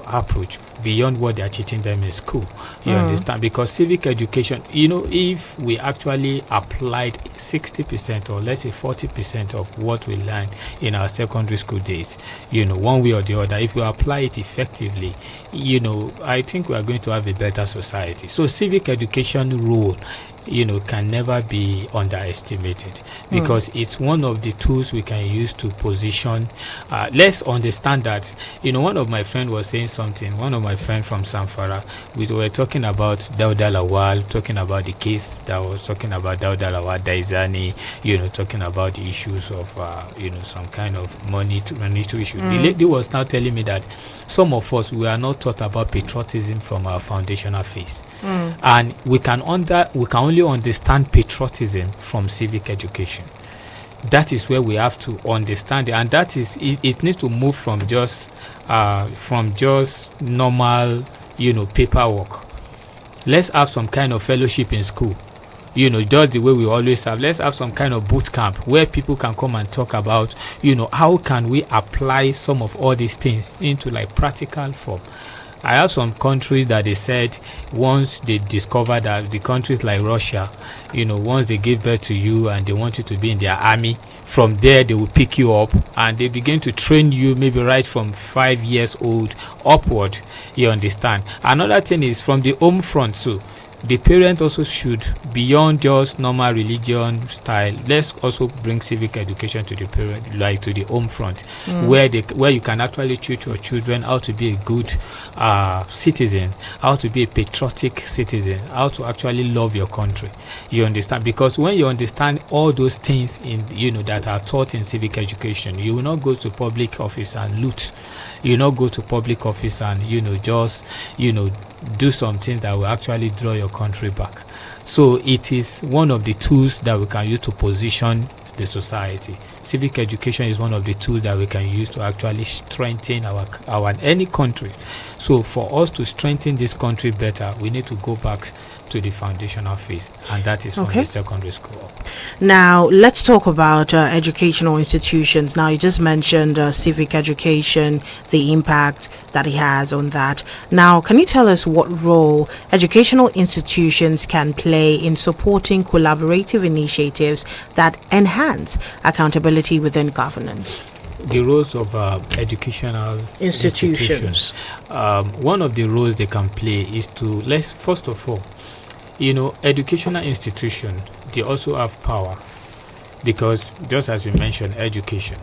approach beyond what they are teaching them in school. You understand? Because civic education, if we actually applied 60% or let's say 40% of what we learned in our secondary school days, one way or the other, if we apply it effectively, I think we are going to have a better society. So civic education role can never be underestimated, because it's one of the tools we can use to position. Let's understand that, one of my friends was saying something, one of my friends from Zamfara, we were talking about Dauda Lawal, talking about the case that was talking about Dauda Lawal Daizani, talking about the issues of, some kind of money to issue. The lady was now telling me that some of us, we are not taught about patriotism from our foundational phase. And we can only understand patriotism from civic education. That is where we have to understand it, and that is it needs to move from just normal paperwork. Let's have some kind of fellowship in school, just the way we always have. Let's have some kind of boot camp where people can come and talk about how can we apply some of all these things into like practical form. I have some countries that they said once they discover that the countries like Russia, once they give birth to you and they want you to be in their army, from there they will pick you up and they begin to train you maybe right from 5 years old upward. You understand? Another thing is from the home front. So the parent also should, beyond just normal religion style, let's also bring civic education to the parent, like to the home front, where you can actually teach your children how to be a good citizen, how to be a patriotic citizen, how to actually love your country. You understand? Because when you understand all those things in that are taught in civic education, you will not go to public office and loot. You will not go to public office and just do something that will actually draw your country back. So it is one of the tools that we can use to position the society. Civic education is one of the tools that we can use to actually strengthen our any country. So for us to strengthen this country better, we need to go back to the foundational phase, and that is from the secondary school. Now let's talk about educational institutions. Now you just mentioned civic education, the impact that it has on that. Now can you tell us what role educational institutions can play in supporting collaborative initiatives that enhance accountability within governance? The roles of educational institutions. One of the roles they can play is to, first of all, educational institutions, they also have power, because just as we mentioned, education,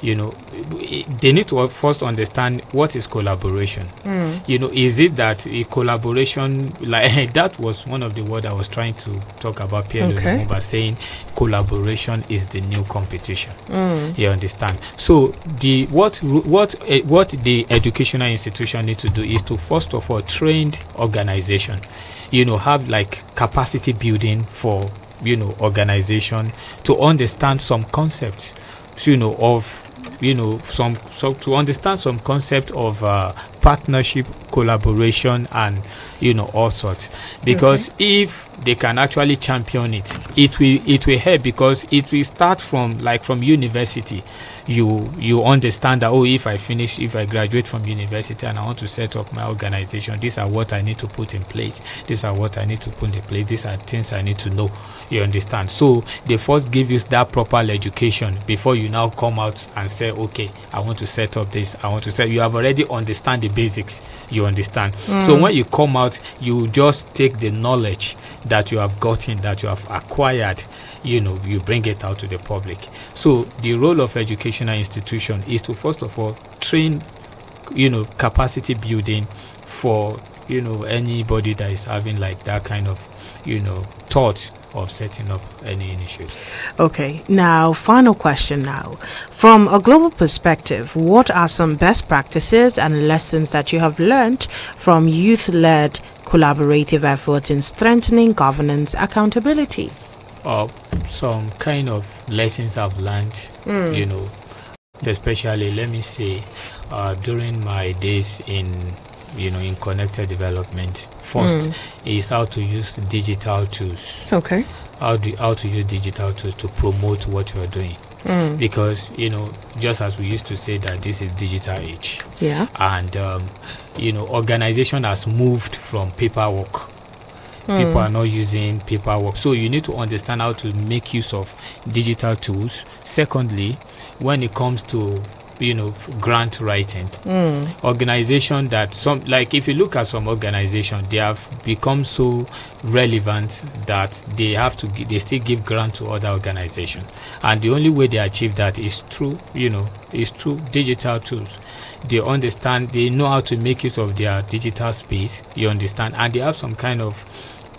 they need to first understand what is collaboration. Is it that a collaboration, like that was one of the words I was trying to talk about, Pierre Lumumba, saying collaboration is the new competition. You understand? So what the educational institution need to do is to first of all train organization, have like capacity building for organization to understand some concepts, to understand some concept of partnership, collaboration, and all sorts. Because if they can actually champion it, it will help, because it will start from university. You understand that, if I graduate from university and I want to set up my organization, these are what I need to put in place. These are what I need to put in place. These are things I need to know. You understand? So they first give you that proper education before you now come out and say, okay, I want to set up this. You have already understand the basics. You understand? So when you come out, you just take the knowledge that you have gotten, that you have acquired, you bring it out to the public. So the role of educational institution is to first of all train, capacity building for, anybody that is having like that kind of, thought of setting up any initiative. Okay, now final question now. From a global perspective, what are some best practices and lessons that you have learned from youth-led collaborative efforts in strengthening governance accountability? Some kind of lessons I've learned, especially, let me say, during my days in connected development. First is how to use digital tools. Okay. How to use digital tools to promote what you are doing. because just as we used to say that this is digital age, Yeah. and organization has moved from paperwork. People are not using paperwork, so you need to understand how to make use of digital tools. Secondly, when it comes to grant writing, organization that if you look at some organization, they have become so relevant that they still give grant to other organization, and the only way they achieve that is through digital tools. They understand, they know how to make use of their digital space, you understand, and they have some kind of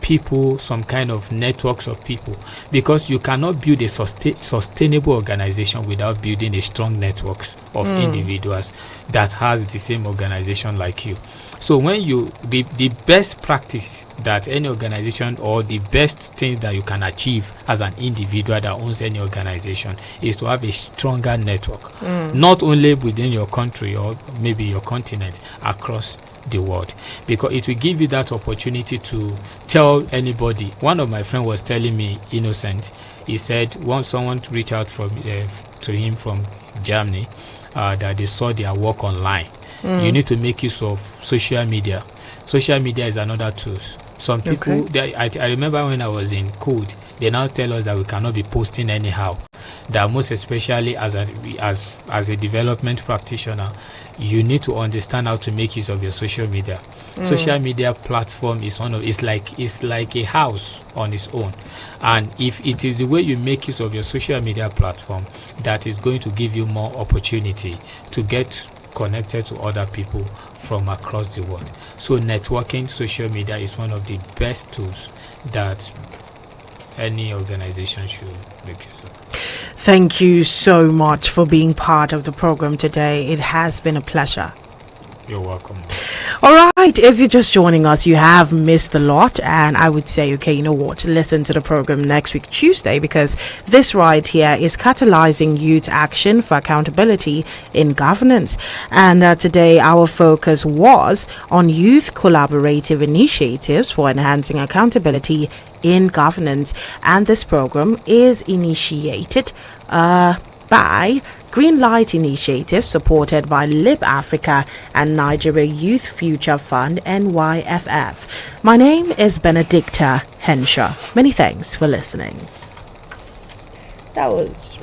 people, some kind of networks of people, because you cannot build a sustainable organization without building a strong networks of individuals that has the same organization like you. So when the best practice that any organization, or the best thing that you can achieve as an individual that owns any organization, is to have a stronger network, not only within your country or maybe your continent, across the world, because it will give you that opportunity to tell anybody. One of my friends was telling me, Innocent, he said once someone reached out to him from Germany, that they saw their work online. You need to make use of social media. Social media is another tool. Some people, I remember when I was in code, they now tell us that we cannot be posting anyhow, that most especially as a development practitioner, you need to understand how to make use of your social media. Social media platform is it's like a house on its own, and if it is the way you make use of your social media platform, that is going to give you more opportunity to get connected to other people from across the world. So networking, social media is one of the best tools that any organization should make use of. Thank you so much for being part of the program today. It has been a pleasure. You're welcome. All right, if you're just joining us, you have missed a lot, and I would say, okay, you know what, listen to the program next week Tuesday, because this right here is catalyzing youth action for accountability in governance. And today our focus was on youth collaborative initiatives for enhancing accountability in governance, and this program is initiated by Green Light Initiative, supported by Lib Africa and Nigeria Youth Future Fund, NYFF. My name is Benedicta Henshaw. Many thanks for listening. That was